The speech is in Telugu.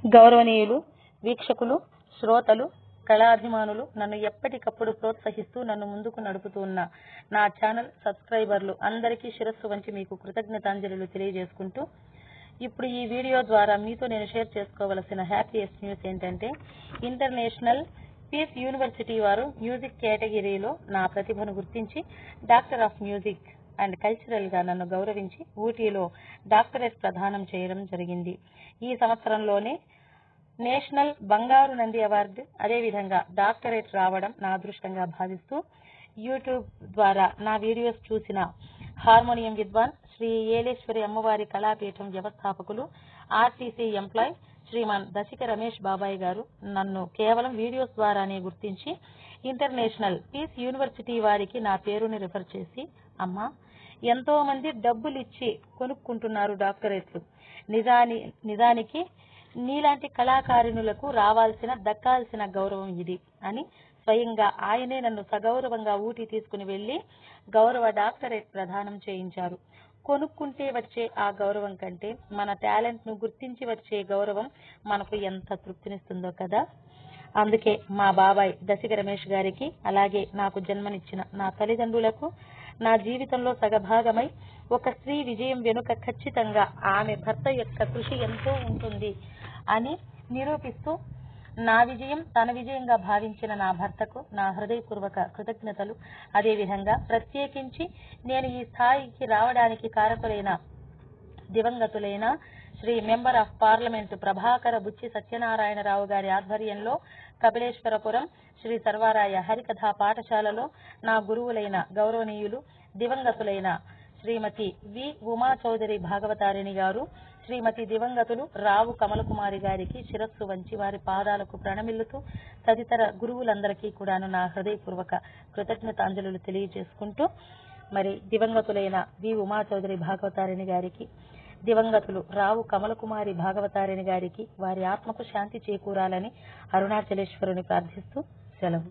గౌరవనీయులు, వీక్షకులు, శ్రోతలు, కళాభిమానులు, నన్ను ఎప్పటికప్పుడు ప్రోత్సహిస్తూ నన్ను ముందుకు నడుపుతున్న నా ఛానల్ సబ్స్క్రైబర్లు అందరికీ శిరస్సు వంచి మీకు కృతజ్ఞతాంజలులు తెలియజేసుకుంటూ, ఇప్పుడు ఈ వీడియో ద్వారా మీతో నేను షేర్ చేసుకోవలసిన హ్యాపీయెస్ట్ న్యూస్ ఏంటంటే, ఇంటర్నేషనల్ పీస్ యూనివర్సిటీ వారు మ్యూజిక్ కేటగిరీలో నా ప్రతిభను గుర్తించి doctor of music and cultural గా నన్ను గౌరవించి ఊటీలో డాక్టరేట్ ప్రదానం చేయడం జరిగింది. ఈ సంవత్సరంలోనే నేషనల్ బంగారు నంది అవార్డు, అదేవిధంగా డాక్టరేట్ రావడం నా అదృష్టంగా భావిస్తూ, యూట్యూబ్ ద్వారా నా వీడియోస్ చూసిన హార్మోనియం విద్వాన్ శ్రీ ఏలేశ్వరి అమ్మవారి కళాపీఠం వ్యవస్థాపకులు, ఆర్టీసీ ఎంప్లాయ్ శ్రీమాన్ దశిక రమేష్ బాబాయ్ గారు నన్ను కేవలం వీడియోస్ ద్వారానే గుర్తించి ఇంటర్నేషనల్ పీస్ యూనివర్సిటీ వారికి నా పేరుని రిఫర్ చేసి, అమ్మా, ఎంతో మంది డబ్బులిచ్చి కొనుక్కుంటున్నారు డాక్టరేట్లు, నిజానికి నీలాంటి కళాకారిణులకు దక్కాల్సిన గౌరవం ఇది అని స్వయంగా ఆయనే నన్ను సగౌరవంగా ఊటీ తీసుకుని వెళ్లి గౌరవ డాక్టరేట్ ప్రదానం చేయించారు. కొనుక్కుంటే వచ్చే ఆ గౌరవం కంటే మన టాలెంట్ ను గుర్తించి వచ్చే గౌరవం మనకు ఎంత తృప్తినిస్తుందో కదా. అందుకే మా బాబాయ్ దశిక రమేష్ గారికి, అలాగే నాకు జన్మనిచ్చిన నా తల్లిదండ్రులకు, నా జీవితంలో సగభాగమై ఒక స్త్రీ విజయం వెనుక ఖచ్చితంగా ఆమె భర్త యొక్క కృషి ఎంతో ఉంటుంది అని నిరూపిస్తూ, నా విజయం తన విజయంగా భావించిన నా భర్తకు నా హృదయపూర్వక కృతజ్ఞతలు. అదేవిధంగా ప్రత్యేకించి నేను ఈ స్థాయికి రావడానికి కారకులైన దివంగతులైన Shri member of parliament Prabhakara Buchi Satyanarayanarao గారి ఆధ్వర్యంలో కపిలేశ్వరపురం శ్రీ సర్వారాయ హరికథా పాఠశాలలో నా గురువులైన గౌరవనీయులు దివంగతులైన శ్రీమతి వి ఉమా చౌదరి భాగవతారిణి గారు, శ్రీమతి దివంగతులు రావు కమలకుమారి గారికి శిరస్సు వంచి వారి పాదాలకు ప్రణమిల్లుతూ తదితర గురువులందరికీ కూడాను నా హృదయపూర్వక కృతజ్ఞతాంజలులు తెలియజేసుకుంటూ, మరి దివంగతులైన వి ఉమా చౌదరి భాగవతారిణి గారికి, దివంగతులు రావు కమలకుమారి భాగవతారిణి గారికి వారి ఆత్మకు శాంతి చేకూరాలని అరుణాచలేశ్వరుని ప్రార్థిస్తూ సెలవు.